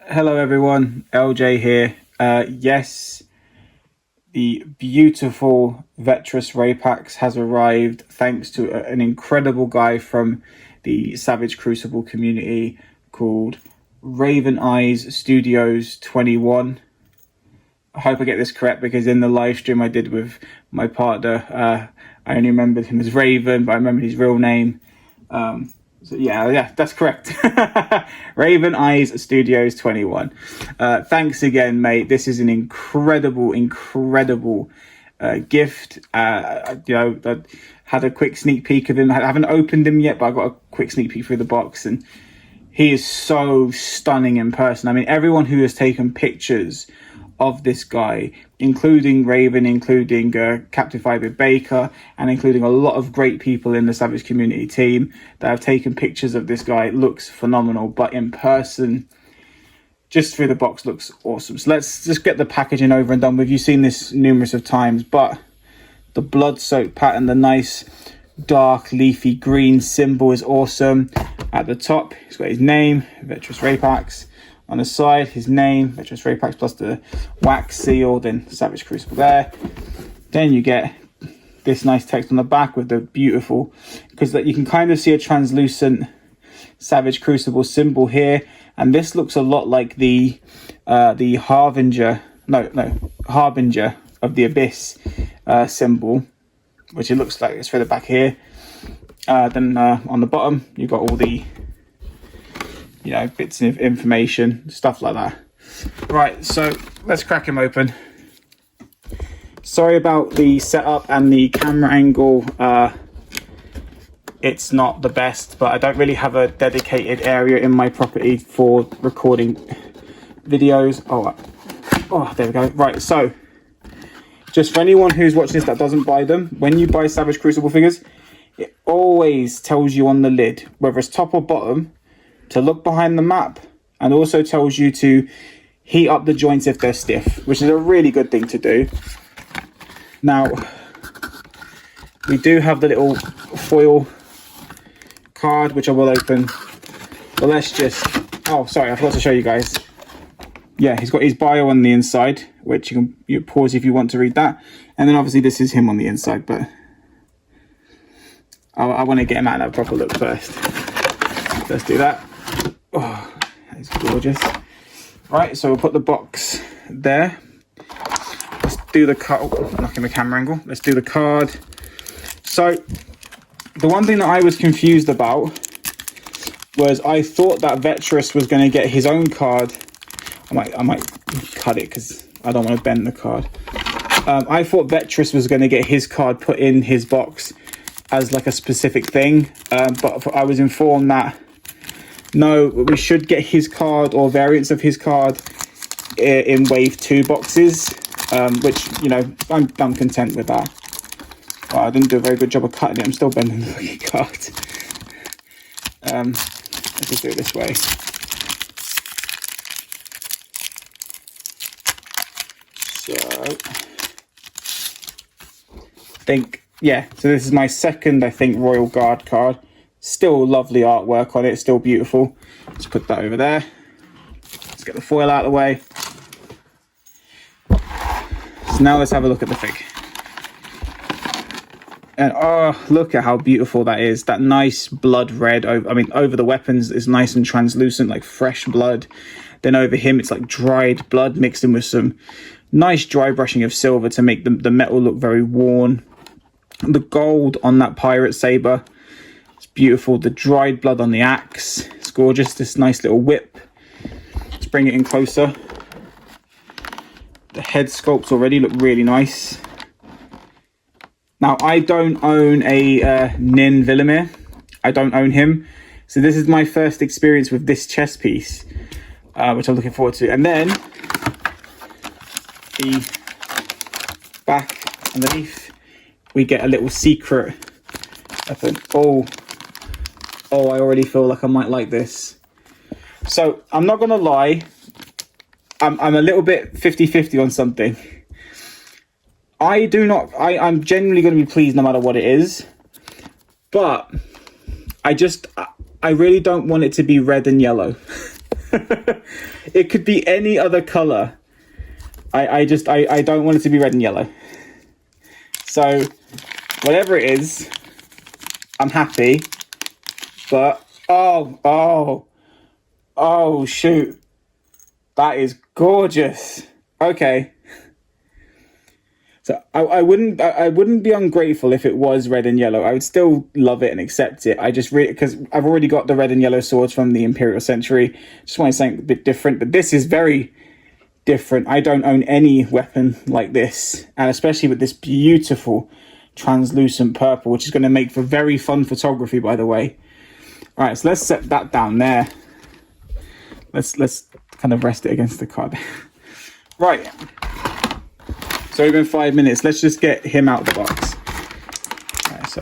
Hello everyone, LJ here. Yes, the beautiful Veteris Rapax has arrived thanks to an incredible guy from the Savage Crucible community called Raveneyestudios21. I hope I get this correct because in the live stream I did with my partner, I only remembered him as Raven, but I remembered his real name. So yeah, that's correct. Raveneyestudios21. Thanks again, mate. This is an incredible gift. I had a quick sneak peek of him. I haven't opened him yet, but I got a quick sneak peek through the box, and he is so stunning in person. I mean, everyone who has taken pictures of this guy, including Raven, including Capnfirebeardbaker, and including a lot of great people in the Savage community team that have taken pictures of this guy, looks phenomenal. But in person, just through the box, looks awesome. So let's just get the packaging over and done with. You've seen this numerous of times, but the blood-soaked pattern, the nice dark leafy green symbol is awesome. At the top, he's got his name, Veteris Rapax. On the side, his name, Veteris Rapax, plus the wax seal, then Savage Crucible there. Then you get this nice text on the back with the beautiful, because you can kind of see a translucent Savage Crucible symbol here, and this looks a lot like the Harvinger of the Abyss symbol, which it looks like it's for the back here. Then on the bottom, you've got all the bits of information, stuff like that. Right, so let's crack him open. Sorry about the setup and the camera angle. It's not the best, but I don't really have a dedicated area in my property for recording videos. Oh, there we go. Right, so just for anyone who's watching this that doesn't buy them, when you buy Savage Crucible figures, it always tells you on the lid, whether it's top or bottom, to look behind the map, and also tells you to heat up the joints if they're stiff, which is a really good thing to do. Now, we do have the little foil card, which I will open, but let's just, oh sorry, I forgot to show you guys. Yeah, he's got his bio on the inside, which you can pause if you want to read that, and then obviously this is him on the inside, but I want to get him out of that proper look first. Let's do that. Oh, that's gorgeous. Right, so we'll put the box there. Let's do the card. Oh, knocking the camera angle. Let's do the card. So the one thing that I was confused about was I thought that Veteris was going to get his own card. I might cut it because I don't want to bend the card. I thought Veteris was going to get his card put in his box as like a specific thing, but I was informed that no, we should get his card or variants of his card in wave 2 boxes, which, I'm content with that. Well, I didn't do a very good job of cutting it. I'm still bending the fucking card. Let's just do it this way. So this is my second, I think, Royal Guard card. Still lovely artwork on it, still beautiful. Let's put that over there. Let's get the foil out of the way. So now let's have a look at the fig. And oh, look at how beautiful that is. That nice blood red, over the weapons is nice and translucent, like fresh blood. Then over him, it's like dried blood mixed in with some nice dry brushing of silver to make the metal look very worn. The gold on that pirate saber, it's beautiful. The dried blood on the axe, it's gorgeous. This nice little whip. Let's bring it in closer. The head sculpts already look really nice. Now, I don't own a Nin Villamir. I don't own him. So this is my first experience with this chess piece, which I'm looking forward to. And then the back underneath, we get a little secret weapon. Oh, I already feel like I might like this. So I'm not gonna lie, I'm a little bit 50-50 on something. I'm genuinely going to be pleased no matter what it is, but I really don't want it to be red and yellow. It could be any other color. I don't want it to be red and yellow. So whatever it is, I'm happy. But oh shoot, that is gorgeous. Okay. So I wouldn't be ungrateful if it was red and yellow. I would still love it and accept it. I just really, because I've already got the red and yellow swords from the Imperial Century. Just wanted something a bit different, but this is very different. I don't own any weapon like this, and especially with this beautiful translucent purple, which is going to make for very fun photography, by the way. All right, so let's set that down there. Let's kind of rest it against the card. Right. So it's been 5 minutes. Let's just get him out of the box. All right, so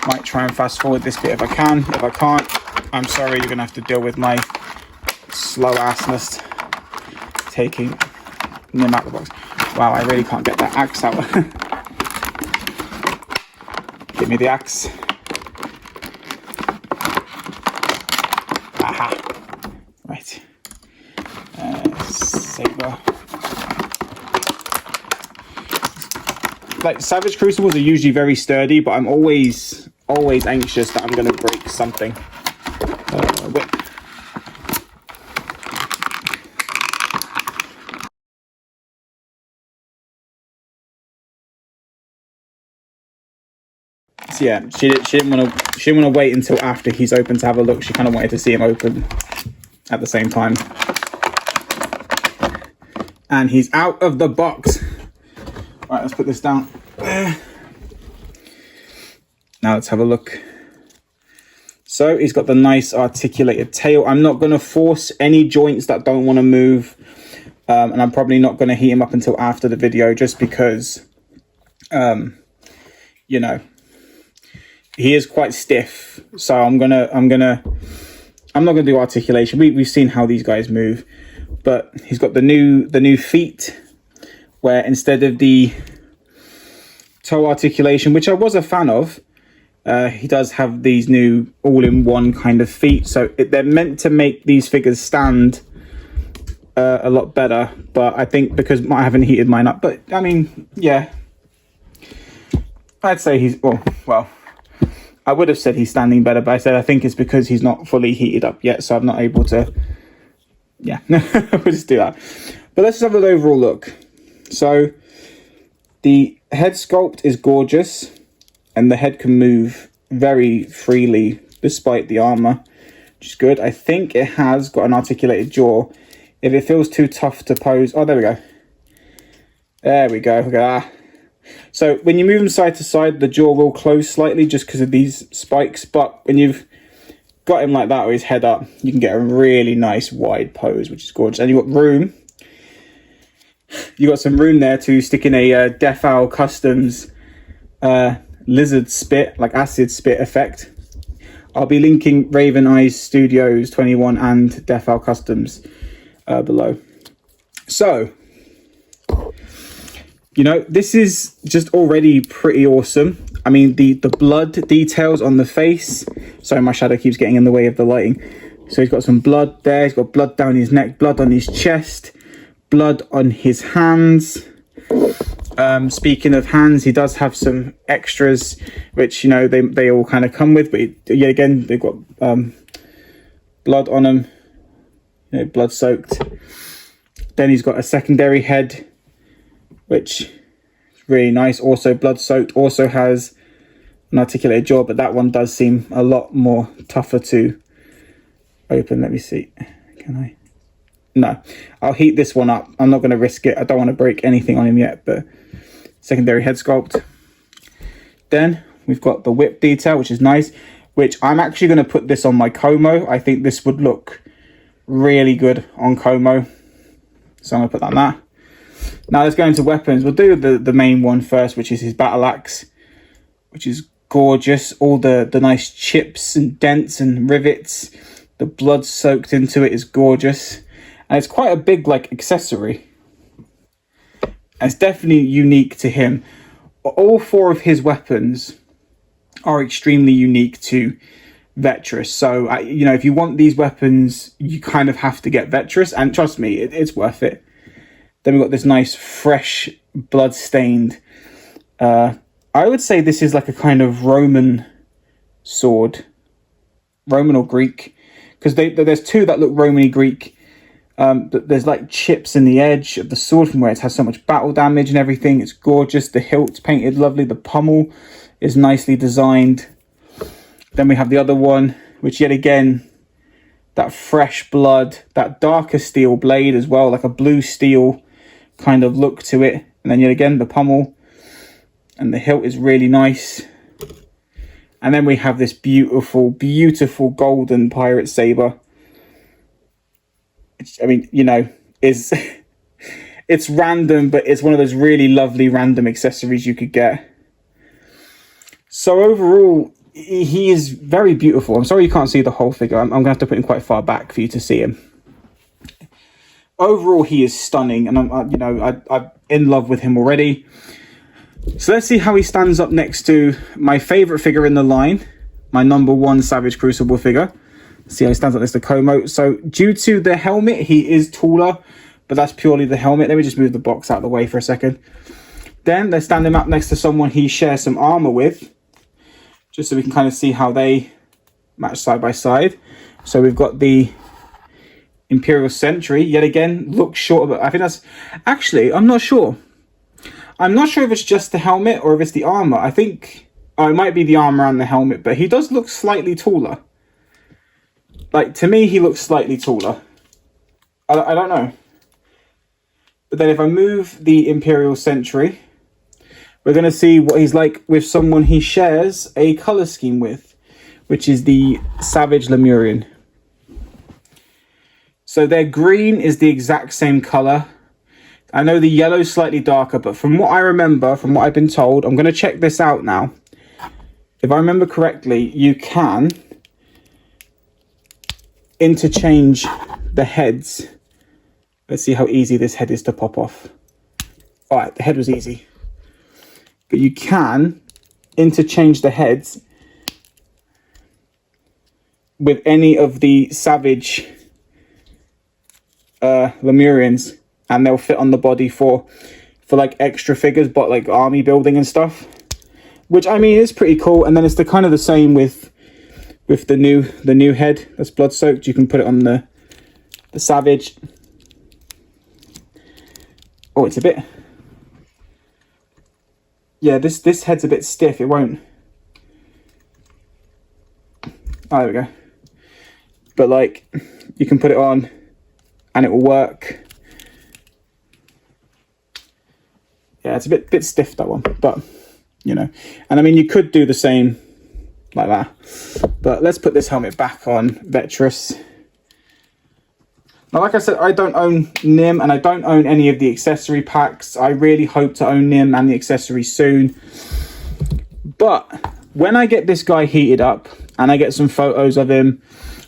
might try and fast forward this bit if I can. If I can't, I'm sorry. You're gonna have to deal with my slow assness taking him out of the box. Wow, I really can't get that axe out. Give me the axe. Aha. Right. Saber. Like, Savage Crucibles are usually very sturdy, but I'm always anxious that I'm going to break something. Whip. So yeah, she didn't want to wait until after he's open to have a look. She kind of wanted to see him open at the same time. And he's out of the box. Right, let's put this down there. Now let's have a look. So he's got the nice articulated tail. I'm not going to force any joints that don't want to move. And I'm probably not going to heat him up until after the video, just because, you know, he is quite stiff. So I'm not going to do articulation. We've seen how these guys move, but he's got the new feet, where instead of the toe articulation, which I was a fan of, he does have these new all-in-one kind of feet. So they're meant to make these figures stand a lot better, but I think because I haven't heated mine up, but I mean, yeah, I'd say he's, well, I would have said he's standing better, but I said I think it's because he's not fully heated up yet, so I'm not able to, yeah, we'll just do that. But let's just have an overall look. So the head sculpt is gorgeous, and the head can move very freely despite the armor, which is good. I think it has got an articulated jaw. If it feels too tough to pose, oh, there we go. There we go. Look at that. So when you move them side to side, the jaw will close slightly just because of these spikes. But when you've got him like that with his head up, you can get a really nice wide pose, which is gorgeous. And you've got room. You got some room there to stick in a Death Owl Customs lizard spit, like acid spit effect. I'll be linking Raveneyestudios21 and Death Owl Customs below. So, you know, this is just already pretty awesome. I mean, the blood details on the face. Sorry, my shadow keeps getting in the way of the lighting. So he's got some blood there. He's got blood down his neck, blood on his chest, blood on his hands. Speaking of hands, he does have some extras, which, you know, they all kind of come with. But yeah, again, they've got blood on them, you know, blood soaked. Then he's got a secondary head, which is really nice. Also blood soaked. Also has an articulated jaw, but that one does seem a lot more tougher to open. Let me see. Can I? No, I'll heat this one up. I'm not going to risk it. I don't want to break anything on him yet, but secondary head sculpt. Then we've got the whip detail, which is nice, which I'm actually going to put this on my Como. I think this would look really good on Como. So I'm going to put that on that. Now let's go into weapons. We'll do the main one first, which is his battle axe, which is gorgeous. All the nice chips and dents and rivets. The blood soaked into it is gorgeous. And it's quite a big, like, accessory. And it's definitely unique to him. All four of his weapons are extremely unique to Veteris. So, you know, if you want these weapons, you kind of have to get Veteris, and trust me, it's worth it. Then we've got this nice, fresh, blood-stained, I would say this is like a kind of Roman sword. Roman or Greek. Because there's two that look Roman-y Greek. There's like chips in the edge of the sword from where it has so much battle damage and everything. It's gorgeous. The hilt's painted lovely. The pommel is nicely designed. Then we have the other one, which yet again, that fresh blood, that darker steel blade as well, like a blue steel kind of look to it. And then yet again, the pommel and the hilt is really nice. And then we have this beautiful, beautiful golden pirate saber. I mean, you know, it's random, but it's one of those really lovely random accessories you could get. So overall, he is very beautiful. I'm sorry you can't see the whole figure. I'm going to have to put him quite far back for you to see him. Overall, he is stunning, and I'm in love with him already. So let's see how he stands up next to my favourite figure in the line, my #1 Savage Crucible figure. See how he stands up next to Como. So due to the helmet, he is taller, but that's purely the helmet. Let me just move the box out of the way for a second. Then let's stand him up next to someone he shares some armour with, just so we can kind of see how they match side by side. So we've got the Imperial Sentry, yet again, looks short, but I think that's... Actually, I'm not sure. I'm not sure if it's just the helmet or if it's the armour. I think... Oh, it might be the armour and the helmet, but he does look slightly taller. Like, to me, he looks slightly taller. I don't know. But then if I move the Imperial Sentry, we're going to see what he's like with someone he shares a colour scheme with, which is the Savage Lemurian. So their green is the exact same colour. I know the yellow's slightly darker, but from what I remember, from what I've been told, I'm going to check this out now. If I remember correctly, you can interchange the heads. Let's see how easy this head is to pop off. All right, the head was easy. But you can interchange the heads with any of the Savage Lemurians, and they'll fit on the body for like extra figures, but like army building and stuff, which I mean is pretty cool. And then it's the kind of the same with the new head that's blood soaked. You can put it on the Savage. Oh, it's a bit... Yeah, this head's a bit stiff. It won't... Oh, there we go. But like, you can put it on and it will work. Yeah, it's a bit stiff, that one, but you know. And I mean, you could do the same like that. But let's put this helmet back on Veteris. Now, like I said, I don't own Nim and I don't own any of the accessory packs. I really hope to own Nim and the accessories soon. But when I get this guy heated up and I get some photos of him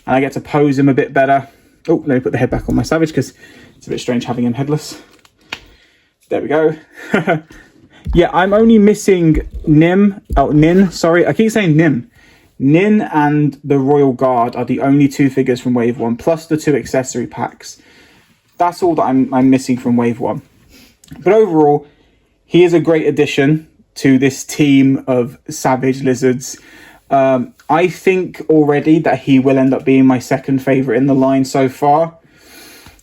and I get to pose him a bit better. Oh, let me put the head back on my Savage because it's a bit strange having him headless. There we go. Yeah, I'm only missing Nin, sorry. I keep saying Nim. Nin and the Royal Guard are the only two figures from Wave 1, plus the 2 accessory packs. That's all that I'm missing from Wave 1. But overall, he is a great addition to this team of Savage Lizards. I think already that he will end up being my second favourite in the line so far.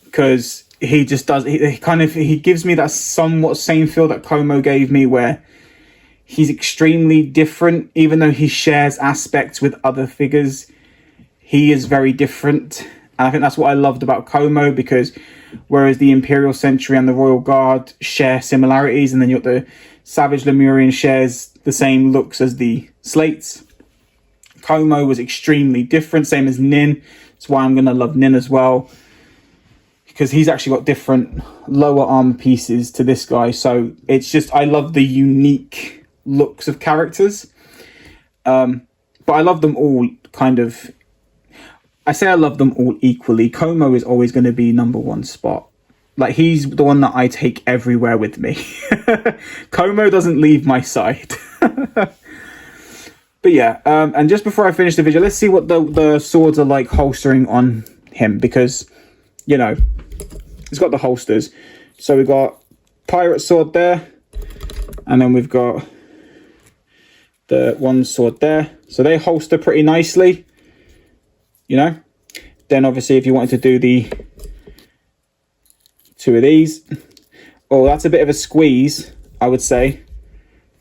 Because he just does, he gives me that somewhat same feel that Como gave me, where he's extremely different. Even though he shares aspects with other figures, he is very different. And I think that's what I loved about Como, because whereas the Imperial Sentry and the Royal Guard share similarities, and then you've got the Savage Lemurian shares the same looks as the Slates, Como was extremely different, same as Nin. That's why I'm going to love Nin as well, because he's actually got different lower armor pieces to this guy. So it's just, I love the unique looks of characters. But I love them all kind of, I say I love them all equally. Como is always going to be #1 spot. Like, he's the one that I take everywhere with me. Como doesn't leave my side. But yeah, and just before I finish the video, let's see what the swords are like holstering on him, because, you know, it's got the holsters. So we've got pirate sword there, and then we've got the one sword there. So they holster pretty nicely, you know. Then obviously if you wanted to do the two of these, oh, that's a bit of a squeeze, I would say.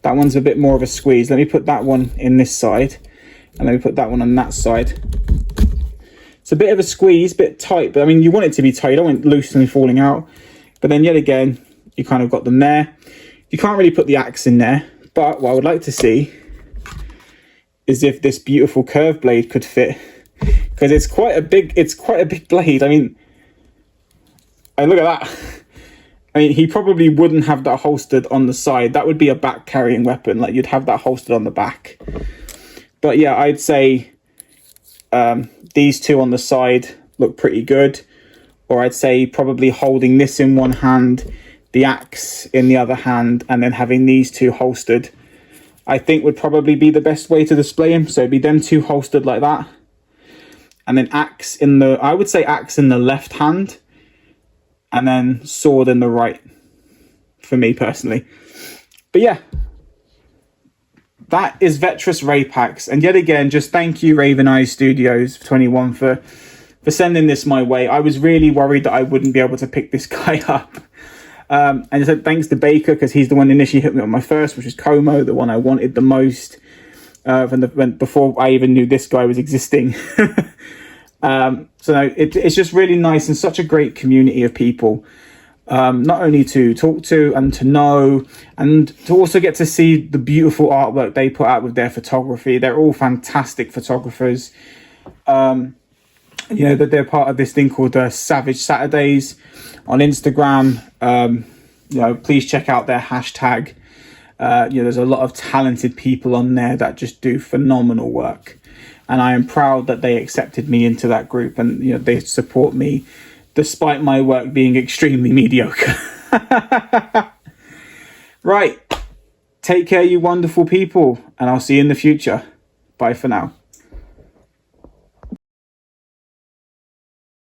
That one's a bit more of a squeeze. Let me put that one in this side, and let me put that one on that side. It's a bit of a squeeze, bit tight, but I mean, you want it to be tight. You don't want it loose and falling out. But then yet again, you kind of got them there. You can't really put the axe in there, but what I would like to see is if this beautiful curved blade could fit, because it's quite a big blade. I mean, look at that. I mean, he probably wouldn't have that holstered on the side. That would be a back carrying weapon. Like, you'd have that holstered on the back. But yeah, I'd say these two on the side look pretty good. Or I'd say probably holding this in one hand, the axe in the other hand, and then having these two holstered, I think would probably be the best way to display him. So it'd be them two holstered like that. And then axe in the, I would say axe in the left hand, and then sword in the right, for me personally. But yeah, that is Veteris Rapax. And yet again, just thank you, Raveneyestudios21, for sending this my way. I was really worried that I wouldn't be able to pick this guy up. And I said thanks to Baker, because he's the one initially hit me on my first, which is Como, the one I wanted the most, before I even knew this guy was existing. So no, it's just really nice, and such a great community of people, not only to talk to and to know, and to also get to see the beautiful artwork they put out with their photography. They're all fantastic photographers. You know, that they're part of this thing called Savage Saturdays on Instagram. You know, please check out their hashtag. You know, there's a lot of talented people on there that just do phenomenal work. And I am proud that they accepted me into that group, and, you know, they support me despite my work being extremely mediocre. Right. Take care, you wonderful people, and I'll see you in the future. Bye for now.